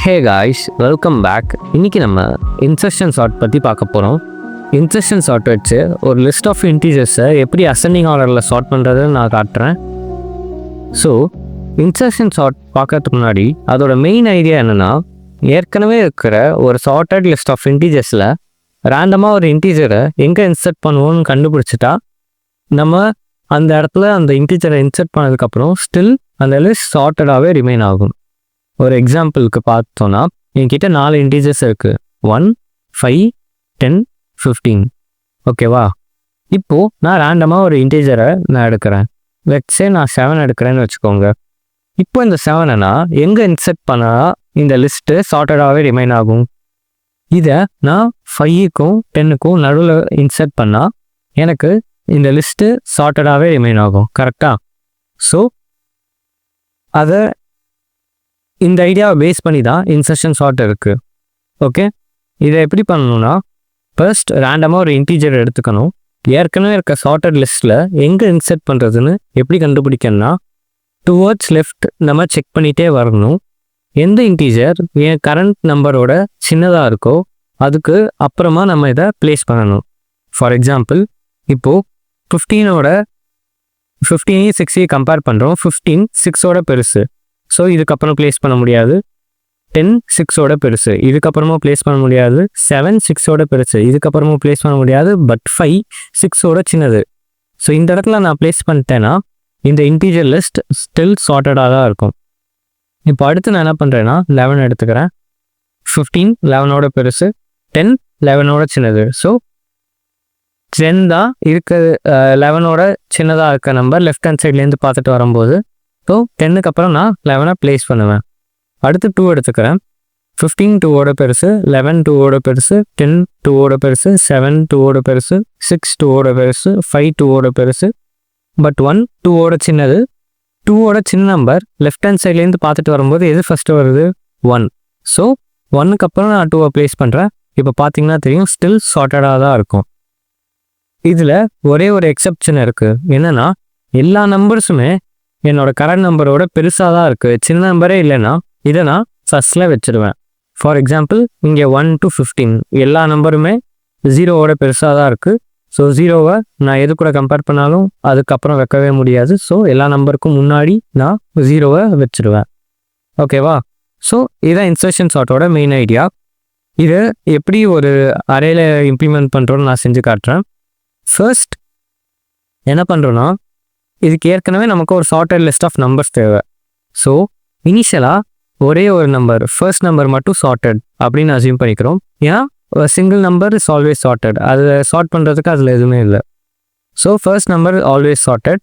Hey guys, welcome back. இன்றைக்கி நம்ம insertion chart பற்றி பார்க்க போகிறோம். இன்சர்ஷன் சார்ட் வச்சு ஒரு லிஸ்ட் ஆஃப் இன்டீஜர்ஸை எப்படி அசெண்டிங் ஆர்டரில் சார்ட் பண்ணுறதுன்னு நான் காட்டுறேன். ஸோ இன்சர்ஷன் சார்ட் பார்க்கறதுக்கு முன்னாடி அதோட மெயின் ஐடியா என்னென்னா, ஏற்கனவே இருக்கிற ஒரு சார்ட்டட் லிஸ்ட் ஆஃப் இன்டீஜர்ஸில் ரேண்டமாக ஒரு இன்டீஜரை எங்கே இன்சர்ட் பண்ணுவோம்னு கண்டுபிடிச்சிட்டா நம்ம அந்த இடத்துல அந்த இன்டீஜரை இன்சர்ட் பண்ணதுக்கப்புறம் ஸ்டில் அந்த லிஸ்ட் சார்ட்டடாகவே ரிமைன் ஆகும். ஒரு எக்ஸாம்பிளுக்கு பார்த்தோன்னா, என்கிட்ட 4 இன்டீஜர்ஸ் இருக்குது, 1, 5, 10, 15. ஓகேவா? இப்போது நான் ரேண்டமாக ஒரு இன்டீஜரை நான் எடுக்கிறேன். லெட்ஸே நான் 7 எடுக்கிறேன்னு வச்சுக்கோங்க. இப்போ இந்த 7 நான் எங்கே இன்சர்ட் பண்ணால் இந்த லிஸ்ட்டு சார்ட்டடாகவே ரிமைன் ஆகும்? இதை நான் 5க்கும் 10க்கும் நடுவில் இன்சர்ட் பண்ணால் எனக்கு இந்த லிஸ்ட்டு சார்ட்டடாகவே ரிமைன் ஆகும். கரெக்டாக? ஸோ அதை இந்த ஐடியாவை பேஸ் பண்ணி தான் இன்சர்ஷன் சார்ட் இருக்குது. ஓகே, இதை எப்படி பண்ணணும்னா, ஃபர்ஸ்ட் ரேண்டமாக ஒரு இன்டீஜர் எடுத்துக்கணும். ஏற்கனவே இருக்க சார்ட்டட் லிஸ்ட்டில் எங்கே இன்சர்ட் பண்ணுறதுன்னு எப்படி கண்டுபிடிக்கணும்னா, டுவர்ட்ஸ் லெஃப்ட் நம்ம செக் பண்ணிகிட்டே வரணும். எந்த இன்டீஜர் என் கரண்ட் நம்பரோட சின்னதாக இருக்கோ அதுக்கு அப்புறமா நம்ம இதை ப்ளேஸ் பண்ணணும். ஃபார் எக்ஸாம்பிள், இப்போது 15 6 கம்பேர் பண்ணுறோம். 15 6ஓட பெருசு, ஸோ இதுக்கப்புறம் ப்ளேஸ் பண்ண முடியாது. 10 6ஓட பெருசு, இதுக்கப்புறமா ப்ளேஸ் பண்ண முடியாது. 7 6ஓட பெருசு, இதுக்கப்புறமா ப்ளேஸ் பண்ண முடியாது. பட் 5 6ஓட சின்னது. ஸோ இந்த இடத்துல நான் ப்ளேஸ் பண்ணிட்டேன்னா இந்த இன்டீஜர் லிஸ்ட் ஸ்டில் சார்ட்டடாக தான் இருக்கும். இப்போ அடுத்து நான் என்ன பண்ணுறேன்னா, 11 எடுத்துக்கிறேன். 15 11ஓட பெருசு, 10 11ஓட சின்னது. ஸோ 10 தான் இருக்க 11ஓட சின்னதாக இருக்க நம்பர் லெஃப்ட் ஹேண்ட் சைட்லேருந்து பார்த்துட்டு வரும்போது. ஸோ 10க்கு அப்புறம் நான் 11 ப்ளேஸ் பண்ணுவேன். அடுத்து 2 எடுத்துக்கிறேன். 15 2ஓட பெருசு, 11 2ஓட பெருசு, 10 2ஓட பெருசு, 7 2ஓட பெருசு, 6 2ஓட பெருசு, 5 2ஓட பெருசு. பட் 1 2ஓட சின்னது. 2ஓட சின்ன நம்பர் லெஃப்ட் ஹேண்ட் சைட்லேருந்து பார்த்துட்டு வரும்போது எது ஃபஸ்ட்டு வருது? 1. ஸோ 1க்கு அப்புறம் நான் 2 ப்ளேஸ் பண்ணுறேன். இப்போ பார்த்தீங்கன்னா தெரியும், ஸ்டில் சார்ட்டடாக தான் இருக்கும். இதில் ஒரே ஒரு எக்ஸப்ஷன் இருக்குது. என்னென்னா, எல்லா நம்பர்ஸுமே என்னோட கரண்ட் நம்பரோட பெருசாக தான் இருக்குது. சின்ன நம்பரே இல்லைன்னா இதை நான் ஃபஸ்ட்டில் வச்சுருவேன். ஃபார் எக்ஸாம்பிள், இங்கே 1 to 15 எல்லா நம்பருமே 0ஓட பெருசாக தான் இருக்குது. ஸோ 0வை நான் எது கூட கம்பேர் பண்ணாலும் அதுக்கப்புறம் வைக்கவே முடியாது. ஸோ எல்லா நம்பருக்கும் முன்னாடி நான் 0வை வச்சுருவேன். ஓகேவா? ஸோ இதுதான் இன்சர்ஷன் சார்ட்டோட மெயின் ஐடியா. இது எப்படி ஒரு அரேல இம்ப்ளிமெண்ட் பண்ணுறோன்னு நான் செஞ்சு காட்டுறேன். ஃபர்ஸ்ட் என்ன பண்ணுறோன்னா, இதுக்கு ஏற்கனவே நமக்கு ஒரு சார்ட்டட் லிஸ்ட் ஆஃப் நம்பர்ஸ் தேவை. ஸோ இனிஷியலாக ஒரே ஒரு நம்பர், ஃபர்ஸ்ட் நம்பர் மட்டும் சார்ட்டட் அப்படின்னு அசியூம் பண்ணிக்கிறோம். ஏன்னா single number is always sorted. அதை சார்ட் பண்ணுறதுக்கு அதில் எதுவுமே இல்லை. So first number always sorted.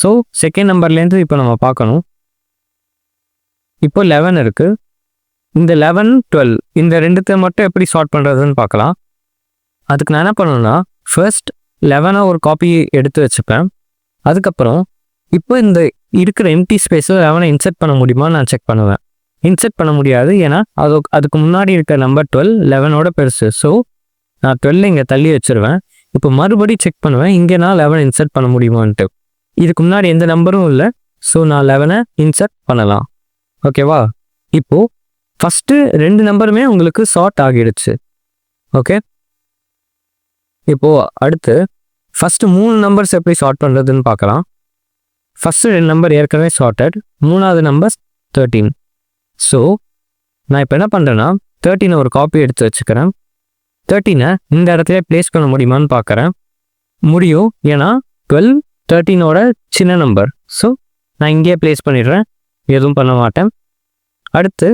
So second நம்பர்லேருந்து இப்போ நம்ம பார்க்கணும். இப்போ 11 இருக்குது. இந்த 11 12 இந்த ரெண்டுத்தை மட்டும் எப்படி சார்ட் பண்ணுறதுன்னு பார்க்கலாம். அதுக்கு நான் என்ன பண்ணணும்னா, ஃபர்ஸ்ட் 11 ஒரு காப்பி எடுத்து வச்சுப்பேன். அதுக்கப்புறம் இப்போ இந்த இருக்கிற எம்டி ஸ்பேஸில் 11 இன்சர்ட் பண்ண முடியுமான்னு நான் செக் பண்ணுவேன். இன்சர்ட் பண்ண முடியாது, ஏன்னா அதுக்கு முன்னாடி இருக்க நம்பர் 12 11ஓட பெருசு. ஸோ நான் 12 இங்கே தள்ளி வச்சுருவேன். இப்போ மறுபடியும் செக் பண்ணுவேன், இங்கே நான் 11 இன்சர்ட் பண்ண முடியுமான்ட்டு. இதுக்கு முன்னாடி எந்த நம்பரும் இல்லை. ஸோ நான் 11 இன்சர்ட் பண்ணலாம். ஓகேவா? இப்போது ஃபஸ்ட்டு 2 நம்பருமே உங்களுக்கு சார்ட் ஆகிடுச்சு. ஓகே, இப்போது அடுத்து ஃபஸ்ட்டு 3 நம்பர்ஸ் எப்படி சார்ட் பண்ணுறதுன்னு பார்க்கலாம். ஃபஸ்ட்டு 2 நம்பர் ஏற்கனவே சார்ட்டட், 3வது நம்பர் 13. ஸோ நான் இப்போ என்ன பண்ணுறேன்னா, 13 ஒரு காப்பி எடுத்து வச்சுக்கிறேன். 13 இந்த இடத்துல ப்ளேஸ் பண்ண முடியுமான்னு பார்க்குறேன். முடியும், ஏன்னா 12 13ஓட சின்ன நம்பர். ஸோ நான் இங்கேயே ப்ளேஸ் பண்ணிடுறேன், எதுவும் பண்ண மாட்டேன். அடுத்து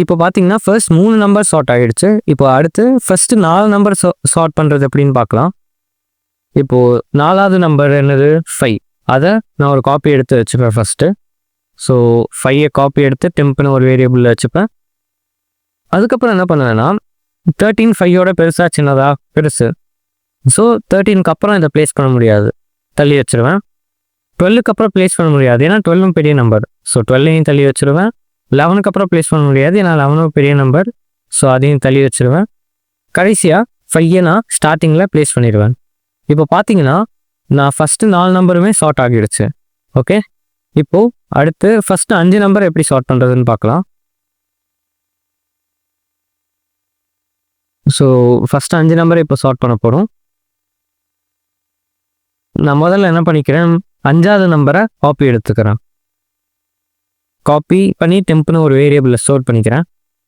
இப்போ பார்த்தீங்கன்னா ஃபர்ஸ்ட் 3 நம்பர் சார்ட் ஆகிடுச்சு. இப்போ அடுத்து ஃபஸ்ட்டு 4 நம்பர் சார்ட் பண்ணுறது எப்படின்னு பார்க்கலாம். இப்போது 4வது நம்பர் என்னது? 5. அதை நான் ஒரு காப்பி எடுத்து வச்சுப்பேன் ஃபஸ்ட்டு. ஸோ 5 காப்பி எடுத்து டெம்ப்னு ஒரு வேரியபிளில் வச்சுப்பேன். அதுக்கப்புறம் என்ன பண்ணுவேன்னா, 13 5ஓட பெருசாக சின்னதா? பெருசு. ஸோ 13க்கு அப்புறம் இதை ப்ளேஸ் பண்ண முடியாது, தள்ளி வச்சுருவேன். 12க்கு அப்புறம் ப்ளேஸ் பண்ண முடியாது, ஏன்னா 12 பெரிய நம்பர். ஸோ 12ஐயும் தள்ளி வச்சுருவேன். 11க்கு அப்புறம் ப்ளேஸ் பண்ண முடியாது, ஏன்னா 11 பெரிய நம்பர். ஸோ அதையும் தள்ளி வச்சுருவேன். கடைசியாக 5ஐ நான் ஸ்டார்டிங்கில் ப்ளேஸ் பண்ணிடுவேன். இப்போ பார்த்தீங்கன்னா நான் ஃபஸ்ட்டு 4 நம்பருமே சார்ட் ஆகிடுச்சு. ஓகே, இப்போது அடுத்து ஃபஸ்ட்டு 5 நம்பர் எப்படி சார்ட் பண்ணுறதுன்னு பார்க்கலாம். ஸோ ஃபஸ்ட்டு 5 நம்பரை இப்போ சார்ட் பண்ண போகிறோம். நான் முதல்ல என்ன பண்ணிக்கிறேன், 5வது நம்பரை காப்பி எடுத்துக்கிறேன். காப்பி பண்ணி டெம்ப்னு ஒரு வேரியபிளில் ஸ்டோர் பண்ணிக்கிறேன்.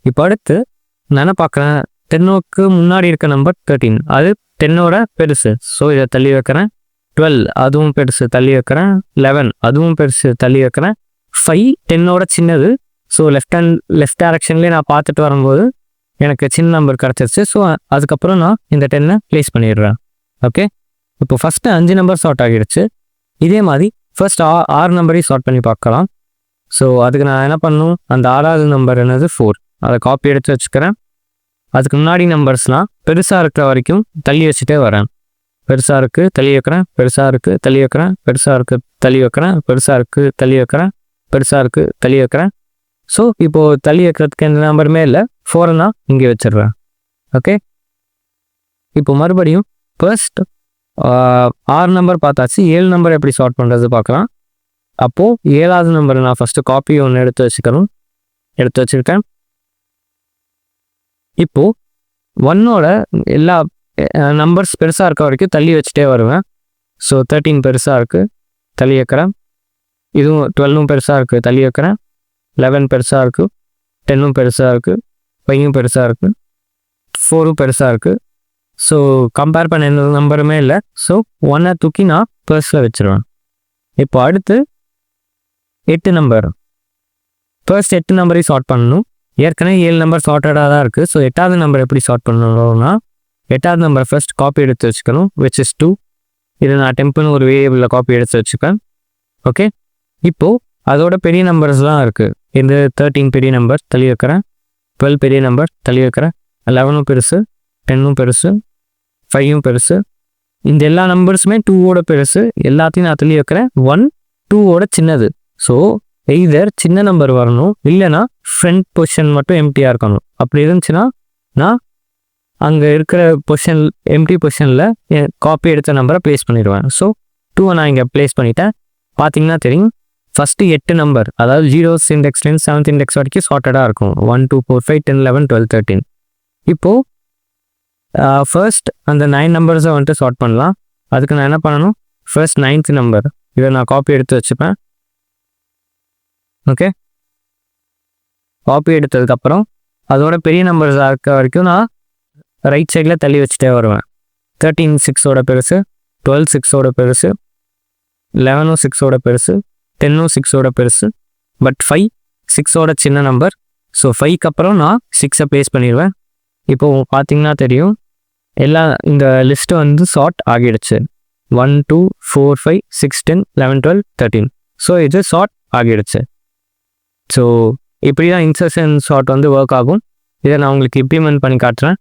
இப்போ அடுத்து நான் என்ன பார்க்குறேன், 10க்கு முன்னாடி இருக்க நம்பர் 13, அது 10ஓட பெருசு. ஸோ இதை தள்ளி வைக்கிறேன். 12 அதுவும் பெருசு, தள்ளி வைக்கிறேன். 11 அதுவும் பெருசு, தள்ளி வைக்கிறேன். 5 10ஓட சின்னது. ஸோ லெஃப்ட் டைரக்ஷன்லேயே நான் பார்த்துட்டு வரும்போது எனக்கு சின்ன நம்பர் கிடச்சிருச்சு. ஸோ அதுக்கப்புறம் நான் இந்த 10 ப்ளேஸ் பண்ணிடுறேன். ஓகே, இப்போ ஃபஸ்ட்டு 5 நம்பர் சார்ட் ஆகிடுச்சு. இதே மாதிரி ஃபர்ஸ்ட் 6 நம்பரையும் சார்ட் பண்ணி பார்க்கலாம். ஸோ அதுக்கு நான் என்ன பண்ணணும், அந்த 6வது நம்பர் என்னது 4, அதை காப்பி எடுத்து வச்சுக்கிறேன். அதுக்கு முன்னாடி நம்பர்ஸ்லாம் பெருசாக இருக்கிற வரைக்கும் தள்ளி வச்சுட்டே வரேன். பெருசாக இருக்குது தள்ளி வைக்கிறேன், பெருசாக இருக்குது தள்ளி வைக்கிறேன், பெருசாக இருக்குது தள்ளி வைக்கிறேன், பெருசாக இருக்குது தள்ளி வைக்கிறேன், பெருசாக இருக்குது தள்ளி வைக்கிறேன். ஸோ இப்போது தள்ளி வைக்கிறதுக்கு எந்த நம்பருமே இல்லை, 4 நான் இங்கே வச்சிடுறேன். ஓகே, இப்போ மறுபடியும் ஃபர்ஸ்ட் 6 நம்பர் பார்த்தாச்சு. 7 நம்பர் எப்படி சார்ட் பண்ணுறது பார்க்கலாம். அப்போது 7வது நம்பரை நான் ஃபஸ்ட்டு காப்பி ஒன்று எடுத்து வச்சுருக்கேன். இப்போது 1ஓட எல்லா நம்பர்ஸ் பெருசாக இருக்க வரைக்கும் தள்ளி வச்சுட்டே வருவேன். ஸோ 13 பெருசாக இருக்குது, தள்ளி வைக்கிறேன். இதுவும் 12ம் பெருசாக இருக்குது, தள்ளி வைக்கிறேன். 11 பெருசாக இருக்குது, 10ம் பெருசாக இருக்குது, 5ம் பெருசாக இருக்குது, 4ம் பெருசாக இருக்குது. ஸோ கம்பேர் பண்ண எந்த நம்பருமே இல்லை. ஸோ 1 தூக்கி நான் ஃபர்ஸ்டில் வச்சுருவேன். இப்போ அடுத்து 8 நம்பர், ஃபர்ஸ்ட் 8 நம்பரையும் சார்ட் பண்ணணும். ஏற்கனவே 7 நம்பர் சார்ட்டடாக தான் இருக்குது. ஸோ 8வது நம்பர் எப்படி சார்ட் பண்ணணும்னா, 8வது நம்பர் ஃபர்ஸ்ட் காப்பி எடுத்து வச்சுக்கணும், which is 2. இது நான் டெம்ப்னு ஒரு வேரியபிளில் காப்பி எடுத்து வச்சுப்பேன். ஓகே, இப்போது அதோட பெரிய நம்பர்ஸ்லாம் இருக்குது. இந்த 13 பெரிய நம்பர், தள்ளி வைக்கிறேன். 12 பெரிய நம்பர், தள்ளி வைக்கிறேன். 11ம் பெருசு, 10ம் பெருசு, 5ம் பெருசு. இந்த எல்லா நம்பர்ஸுமே 2ஓட பெருசு, எல்லாத்தையும் நான் தள்ளி வைக்கிறேன். 1 2ஓட சின்னது. ஸோ எய்தர் சின்ன நம்பர் வரணும், இல்லைனா ஃப்ரண்ட் பொசிஷன் மட்டும் எம்டியாக இருக்கணும். அப்படி இருந்துச்சுன்னா நான் அங்கே இருக்கிற பொசிஷன் எம்டி பொசிஷனில் காப்பி எடுத்த நம்பரை ப்ளேஸ் பண்ணிடுவேன். ஸோ 2 நான் இங்கே ப்ளேஸ் பண்ணிட்டேன். பார்த்தீங்கன்னா தெரியும், ஃபஸ்ட்டு 8 நம்பர், அதாவது 0th இண்டெக்ஸ்லேருந்து 7th இண்டெக்ஸ் வரைக்கும் சார்ட்டடாக இருக்கும். 1 2 4 5 10 11 12 13. இப்போது ஃபர்ஸ்ட் அந்த 9 நம்பர்ஸை வந்துட்டு சார்ட் பண்ணலாம். அதுக்கு நான் என்ன பண்ணணும், ஃபர்ஸ்ட் 9th நம்பர் இதை நான் காப்பி எடுத்து வச்சுப்பேன். ஓகே, காப்பி எடுத்ததுக்கப்புறம் அதோட பெரிய நம்பர்ஸ் இருக்க வரைக்கும் நான் ரைட் சைடில் தள்ளி வச்சுட்டே வருவேன். 13 6ஓட பெருசு, 12 6ஓட பெருசு, 11 6ஓட பெருசு, 10 6ஓட பெருசு. பட் 5 6ஓட சின்ன நம்பர். ஸோ 5க்கு அப்புறம் நான் 6ஐ ப்ளேஸ் பண்ணிடுவேன். இப்போது பார்த்தீங்கன்னா தெரியும், இந்த லிஸ்ட்டு வந்து சார்ட் ஆகிடுச்சு. 1 2 4 5 6 10 11 12 13. ஸோ இது சார்ட் ஆகிடுச்சு. ஸோ இப்படி தான் இன்சர்ஷன் சார்ட் வந்து ஒர்க் ஆகும். இதை நான் உங்களுக்கு இம்ப்ளிமெண்ட் பண்ணி காட்டுறேன்.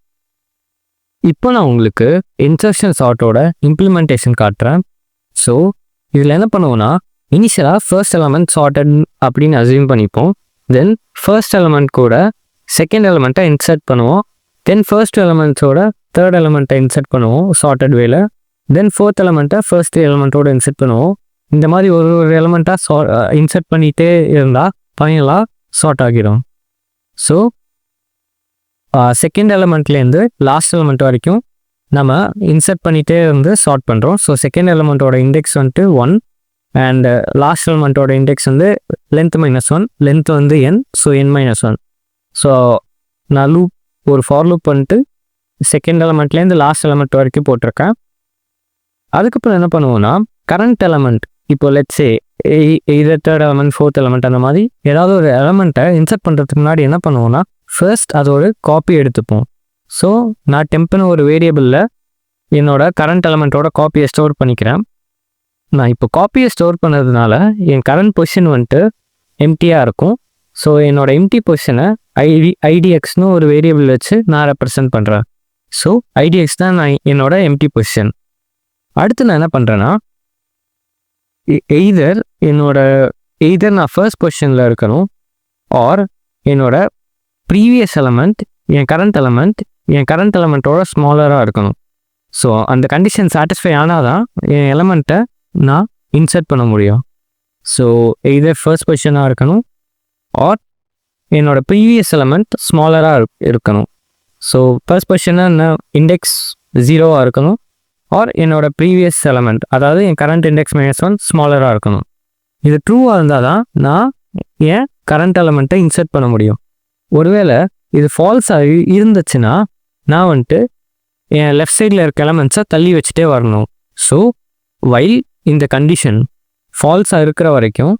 இப்போ நான் உங்களுக்கு இன்சர்ஷன் சார்ட்டோட இம்ப்ளிமெண்டேஷன் காட்டுறேன். ஸோ இதில் என்ன பண்ணுவோன்னா, இனிஷியலாக ஃபர்ஸ்ட் எலமெண்ட் சார்ட்டட் அப்படின்னு அசியூம் பண்ணிப்போம். தென் ஃபர்ஸ்ட் எலமெண்ட் கூட செகண்ட் எலமெண்ட்டை இன்சர்ட் பண்ணுவோம். தென் ஃபர்ஸ்ட் எலமெண்ட்ஸோட தேர்ட் எலமெண்ட்டை இன்சர்ட் பண்ணுவோம் சார்ட்டட் வேல. தென் ஃபோர்த் எலமெண்ட்டை ஃபர்ஸ்ட் எலமெண்ட்டோட இன்சர்ட் பண்ணுவோம். இந்த மாதிரி ஒரு எலமெண்ட்டாக இன்சர்ட் பண்ணிகிட்டே இருந்தால் ஃபைனலாக சார்ட் ஆகிடும். ஸோ செகண்ட் எலமெண்ட்லேருந்து லாஸ்ட் எலமெண்ட் வரைக்கும் நம்ம இன்சர்ட் பண்ணிகிட்டே இருந்து சார்ட் பண்ணுறோம். ஸோ செகண்ட் எலமெண்ட்டோட இண்டெக்ஸ் வந்துட்டு 1 அண்ட் லாஸ்ட் எலமெண்ட்டோட இண்டெக்ஸ் வந்து லென்த் -1, லென்த் வந்து n. So n-1. ஸோ நான் ஒரு ஃபார் லூப் பண்ணிட்டு செகண்ட் எலமெண்ட்லேருந்து லாஸ்ட் எலமெண்ட் வரைக்கும் போட்டிருக்கேன். அதுக்கப்புறம் என்ன பண்ணுவோன்னா, கரண்ட் எலமெண்ட் இப்போ லெட்ஸே இது தேர்ட் எலமெண்ட், ஃபோர்த் எலமெண்ட், அந்த மாதிரி ஏதாவது ஒரு எலமெண்ட்டை இன்சர்ட் பண்ணுறதுக்கு முன்னாடி என்ன பண்ணுவோன்னா, ஃபர்ஸ்ட் அதோட காப்பி எடுத்துப்போம். ஸோ நான் டெம்ப்னு ஒரு வேரியபிளில் என்னோட கரண்ட் எலமெண்ட்டோட காப்பியை ஸ்டோர் பண்ணிக்கிறேன். நான் இப்போ காப்பியை ஸ்டோர் பண்ணதுனால என் கரண்ட் பொசிஷன் வந்துட்டு எம்டியாக இருக்கும். ஸோ என்னோட எம்டி பொசிஷனை ஐடிஎக்ஸ்னு ஒரு வேரியபிள் வச்சு நான் ரெப்ரசன்ட் பண்ணுறேன். ஸோ ஐடிஎக்ஸ் தான் நான் என்னோட எம்டி பொசிஷன். அடுத்து நான் என்ன பண்ணுறேன்னா, எய்தர் நான் ஃபர்ஸ்ட் பொசிஷனில் இருக்கணும், ஆர் என்னோட ப்ரீவியஸ் எலமெண்ட் என் கரண்ட் எலமெண்ட்டோட ஸ்மாலராக இருக்கணும். ஸோ அந்த கண்டிஷன் சாட்டிஸ்ஃபை ஆனால் தான் என் எலமெண்ட்டை நான் இன்சர்ட் பண்ண முடியும். ஸோ எய்தர் ஃபர்ஸ்ட் பொசிஷனாக இருக்கணும், ஆர் என்னோட ப்ரீவியஸ் எலமெண்ட் ஸ்மாலராக இருக்கணும். ஸோ ஃபர்ஸ்ட் பொசிஷனாக என்ன இண்டெக்ஸ் 0வாக இருக்கணும், ஆர் என்னோட ப்ரீவியஸ் எலமெண்ட், அதாவது என் கரண்ட் இண்டெக்ஸ் -1 ஸ்மாலராக இருக்கணும். இது ட்ரூவாக இருந்தால் தான் நான் என் கரண்ட் எலமெண்ட்டை இன்சர்ட் பண்ண முடியும். ஒருவேளை இது ஃபால்ஸாக இருந்துச்சுன்னா நான் வந்துட்டு என் லெஃப்ட் சைடில் இருக்க எலமெண்ட்ஸை தள்ளி வச்சுட்டே வரணும். ஸோ வைல் இந்த கண்டிஷன் ஃபால்ஸாக இருக்கிற வரைக்கும்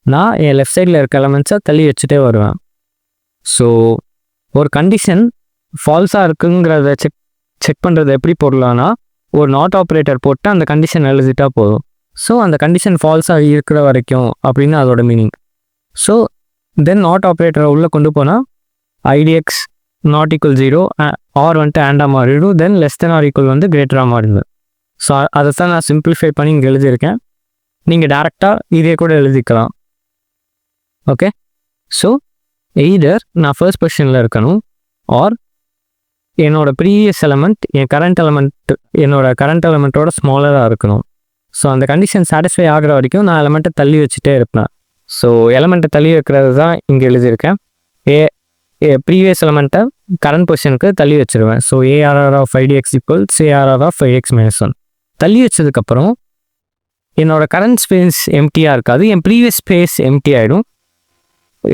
நான் என் லெஃப்ட் சைடில் இருக்க எலமெண்ட்ஸை தள்ளி வச்சுட்டே வருவேன். ஸோ ஒரு கண்டிஷன் ஃபால்ஸாக இருக்குங்கிறத செக் பண்ணுறது எப்படி போடலான்னா, ஒரு நாட் ஆப்ரேட்டர் போட்டு அந்த கண்டிஷன் எழுதிட்டா போதும். ஸோ அந்த கண்டிஷன் ஃபால்ஸாக இருக்கிற வரைக்கும் அப்படின்னு அதோட மீனிங். ஸோ தென் நாட் ஆப்ரேட்டரை உள்ளே கொண்டு போனால் ஐடிஎக்ஸ் நாட் ஈக்குவல் 0 ஆர் வந்துட்டு ஆண்டாக மாறிடும், தென் லெஸ் தென் ஆர் ஈக்குவல் வந்து கிரேட்டராக மாறிடுது. ஸோ அதை தான் நான் சிம்பிளிஃபை பண்ணி இங்கே எழுதியிருக்கேன். நீங்கள் டேரெக்டாக இதே கூட எழுதிக்கலாம். ஓகே, ஸோ எய்தர் நான் ஃபர்ஸ்ட் பொசிஷனில் இருக்கணும், ஆர் என்னோட ப்ரீவியஸ் எலமெண்ட் என்னோட கரண்ட் எலமெண்ட்டோட ஸ்மாலராக இருக்கணும். ஸோ அந்த கண்டிஷன் சாட்டிஸ்ஃபை ஆகிற வரைக்கும் நான் எலமெண்ட்டை தள்ளி வச்சுட்டே இருப்பேன். ஸோ எலமெண்ட்டை தள்ளி வைக்கிறது தான் இங்கே எழுதியிருக்கேன். ப்ரீவியஸ் எலமெண்ட்டை கரண்ட் பொசிஷனுக்கு தள்ளி வச்சுருவேன். So ARR of IDX equals ARR of IX -1. தள்ளி வச்சதுக்கப்புறம் என்னோட கரண்ட் ஸ்பேஸ் எம்டியாக இருக்காது, என் ப்ரீவியஸ் ஸ்பேஸ் எம்டி ஆகிடும்,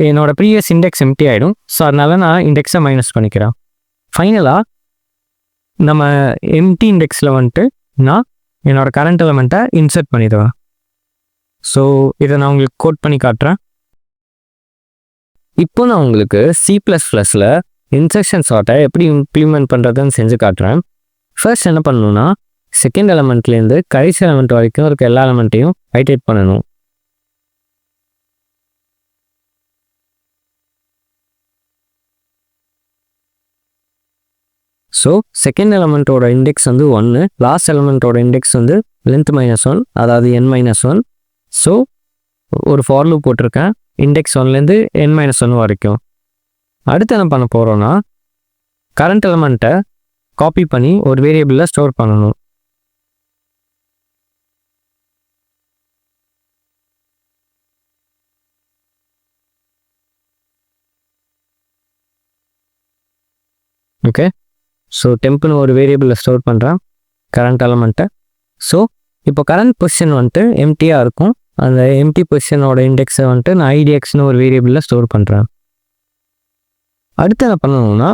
என்னோட ப்ரீவியஸ் இண்டெக்ஸ் எம்டி ஆகிடும். ஸோ அதனால நான் இண்டெக்ஸை மைனஸ் பண்ணிக்கிறேன். ஃபைனலாக நம்ம எம்டி இண்டெக்ஸில் வந்துட்டு நான் என்னோட கரண்ட் எலமெண்ட்டை இன்சர்ட் பண்ணிடுவேன். ஸோ இதை நான் உங்களுக்கு கோட் பண்ணி காட்டுறேன். இப்போ நான் உங்களுக்கு C++ல் இன்சர்ஷன் சார்ட்டை எப்படி இம்ப்ளிமெண்ட் பண்ணுறதுன்னு செஞ்சு காட்டுறேன். ஃபர்ஸ்ட் என்ன பண்ணணும்னா, செகண்ட் எலமெண்ட்லேருந்து கடைசி எலமெண்ட் வரைக்கும் இருக்க எல்லா எலமெண்ட்டையும் ஐட்டரேட் பண்ணணும். ஸோ செகண்ட் எலமெண்ட்டோட இண்டெக்ஸ் வந்து 1, லாஸ்ட் எலமெண்ட்டோட இண்டெக்ஸ் வந்து லென்த் -1, அதாவது n-1. ஸோ ஒரு ஃபார் லூப் போட்டிருக்கேன் இண்டெக்ஸ் 1லேருந்து n-1 வரைக்கும். அடுத்து என்ன பண்ண போகிறோன்னா, கரண்ட் எலமெண்ட்டை காப்பி பண்ணி ஒரு வேரியபிளில் ஸ்டோர் பண்ணணும். ஓகே, ஸோ டெம்ப்னு ஒரு வேரியபிளில் ஸ்டோர் பண்ணுறேன் கரண்ட் எலமெண்ட்டை. ஸோ இப்போ கரண்ட் பொசிஷன் வந்துட்டு எம்டியாக இருக்கும். அந்த எம்டி பொசிஷனோட இண்டெக்ஸை வந்துட்டு நான் ஐடிஎக்ஸ்னு ஒரு வேரியபிளில் ஸ்டோர் பண்ணுறேன். அடுத்து என்ன பண்ணணும்னா,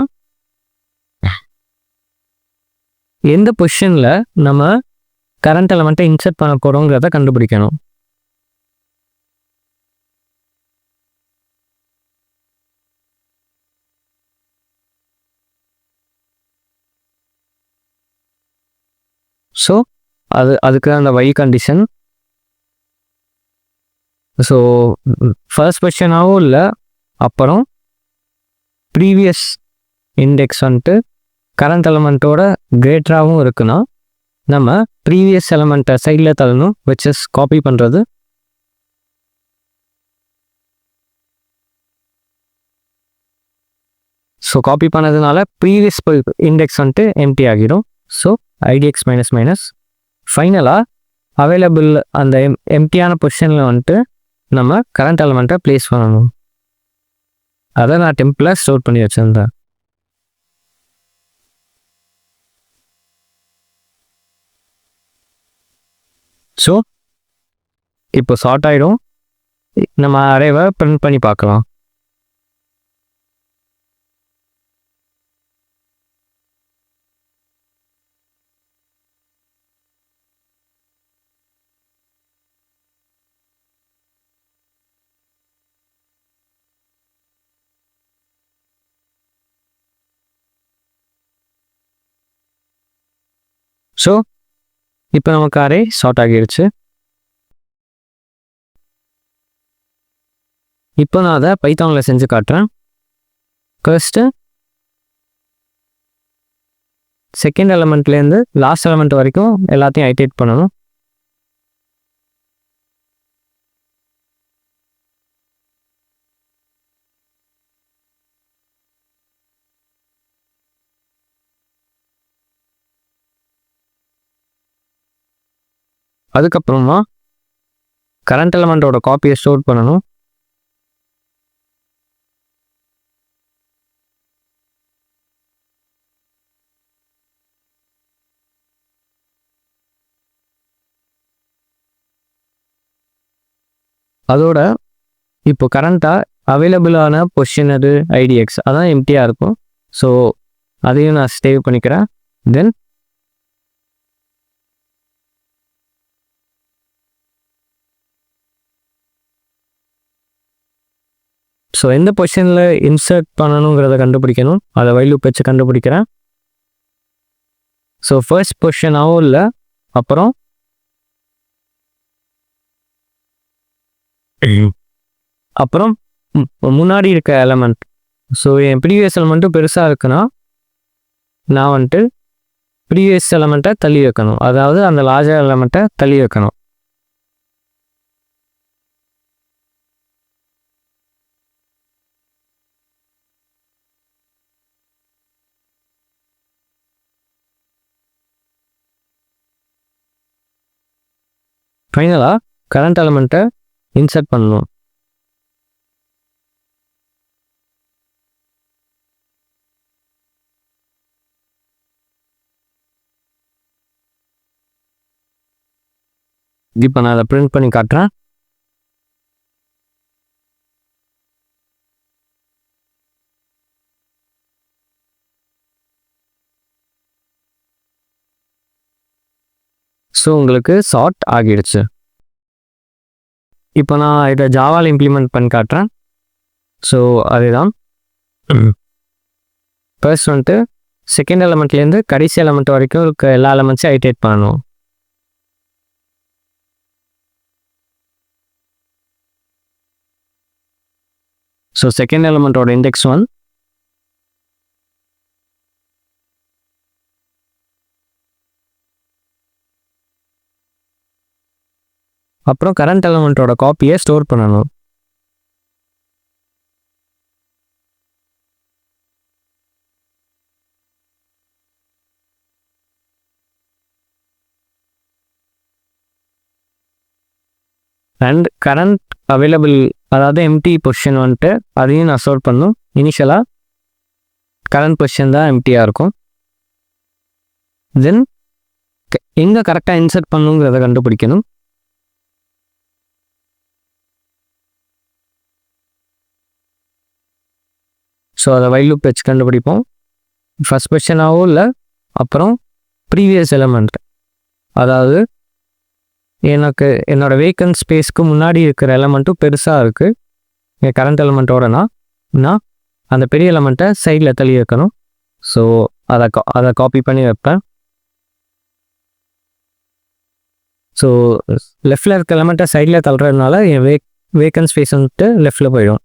எந்த பொசிஷனில் நம்ம கரண்ட் எலமெண்ட்டை இன்சர்ட் பண்ண போகிறோங்கிறத கண்டுபிடிக்கணும். ஸோ அதுக்கு அந்த வை கண்டிஷன். ஸோ ஃபர்ஸ்ட் பொசிஷனாகவும் இல்லை, அப்புறம் ப்ரீவியஸ் இண்டெக்ஸ் வந்துட்டு கரண்ட் எலமெண்ட்டோட கிரேட்டராகவும் இருக்குன்னா நம்ம ப்ரீவியஸ் எலமெண்ட்டை சைடில் தள்ளணும், விச் இஸ் காப்பி பண்ணுறது. ஸோ காப்பி பண்ணதுனால ப்ரீவியஸ் இண்டெக்ஸ் வந்துட்டு எம்டி ஆகிடும். So IDX -. ஃபைனலாக அவைலபிள் அந்த எம்டியான பொசிஷனில் வந்துட்டு நம்ம கரண்ட் எலமெண்ட்டை ப்ளேஸ் பண்ணணும். அதை நான் டெம்பில் ஸ்டோர் பண்ணி வச்சுருந்தேன். ஸோ இப்போ சார்ட் ஆகிடும். நம்ம அரேவை பிரிண்ட் பண்ணி பார்க்கலாம். ஸோ இப்போ நமக்கு அரே ஷார்ட் ஆகிடுச்சு. இப்போ நான் அதை பைத்தானில் செஞ்சு காட்டுறேன். ஃபர்ஸ்ட்டு செகண்ட் எலமெண்ட்லேருந்து லாஸ்ட் எலமெண்ட் வரைக்கும் எல்லாத்தையும் ஐட்டரேட் பண்ணணும். அதுக்கப்புறமா கரண்ட் எலமெண்ட்டோட காப்பியை ஸ்டோர் பண்ணணும். அதோட இப்போ கரண்ட்டாக அவைலபிளான பொசிஷன் அது ஐடிஎக்ஸ் அதான் எம்டியாக இருக்கும். ஸோ அதையும் நான் சேவ் பண்ணிக்கிறேன். தென் ஸோ எந்த பொசிஷனில் இன்சர்ட் பண்ணணுங்கிறத கண்டுபிடிக்கணும். அதை வைல் லூப் வச்சு கண்டுபிடிக்கிறேன். ஸோ ஃபர்ஸ்ட் பொசிஷனாகவும் இல்லை, அப்புறம் முன்னாடி இருக்க எலமெண்ட். ஸோ என் ப்ரீவியஸ் எலமெண்ட்டும் பெருசாக இருக்குன்னா நான் வந்துட்டு ப்ரீவியஸ் எலமெண்ட்டை தள்ளி வைக்கணும், அதாவது அந்த லார்ஜர் எலமெண்ட்டை தள்ளி வைக்கணும். ஃபைனலாக கரண்ட் எலமெண்ட்டை இன்சர்ட் பண்ணணும். இப்போ நான் அதை பிரிண்ட் பண்ணி காட்டுறேன். ஸோ உங்களுக்கு சார்ட் ஆகிடுச்சு. இப்போ நான் இதை ஜாவாவில் இம்ப்ளிமெண்ட் பண்ணி காட்டுறேன். ஸோ அதுதான் ஃபர்ஸ்ட் வந்துட்டு செகண்ட் எலமெண்ட்லேருந்து கடைசி எலமெண்ட் வரைக்கும் இருக்க எல்லா எலமெண்ட்ஸையும் ஐட்ரேட் பண்ணணும். ஸோ செகண்ட் எலமெண்ட்டோட இண்டெக்ஸ் 1, அப்புறம் கரண்ட் எலமெண்ட்டோட காப்பியை ஸ்டோர் பண்ணணும். அண்ட் கரண்ட் அவைலபிள், அதாவது எம்டி பொசிஷன் வந்துட்டு அதையும் நான் ஸ்டோர் பண்ணணும். இனிஷியலாக கரண்ட் பொசிஷன் தான் எம்டியாக இருக்கும். தென் எங்கே கரெக்டாக இன்சர்ட் பண்ணணுங்கிறத கண்டுபிடிக்கணும். ஸோ அதை வைல் லூப் வச்சு கண்டுபிடிப்போம். ஃபஸ்ட் பொசிஷனாகவும் இல்லை, அப்புறம் ப்ரீவியஸ் எலமெண்ட், அதாவது எனக்கு என்னோடய வேக்கன்ட் ஸ்பேஸ்க்கு முன்னாடி இருக்கிற எலமெண்ட்டும் பெருசாக இருக்குது. என் கரண்ட் எலமெண்ட்டோடனா நான் அந்த பெரிய எலமெண்ட்டை சைடில் தள்ளி வைக்கணும். ஸோ அதை காப்பி பண்ணி வைப்பேன். ஸோ லெஃப்டில் இருக்க எலமெண்ட்டை சைடில் தள்ளுறதுனால என் வேக்கன்ட் ஸ்பேஸ் வந்துட்டு லெஃப்டில் போயிடும்.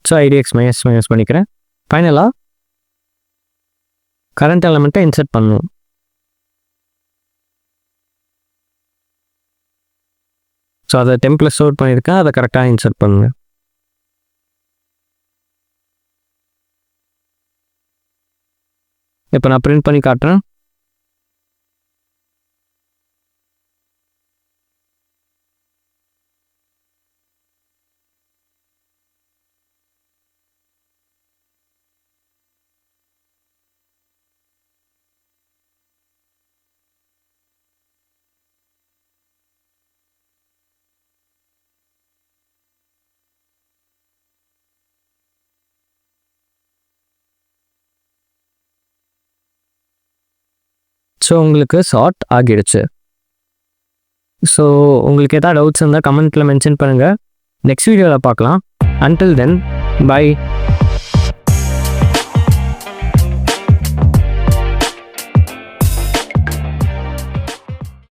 ஸோ ஐடிஎக்ஸ் மைனஸ் பண்ணிக்கிறேன். ஃபைனலாக கரண்ட் எலமெண்ட்டை இன்சர்ட் பண்ணணும். ஸோ அதை டெம்ப்ளேட் ஸ்டோர் பண்ணியிருக்கேன், அதை கரெக்டாக இன்சர்ட் பண்ணுங்கள். இப்போ நான் பிரிண்ட் பண்ணி காட்டுறேன். ஸோ உங்களுக்கு சார்ட் ஆகிடுச்சு. ஸோ உங்களுக்கு எதாவது டவுட்ஸ் இருந்தால் கமெண்ட்டில் மென்ஷன் பண்ணுங்கள். நெக்ஸ்ட் வீடியோவில் பார்க்கலாம். Until then by.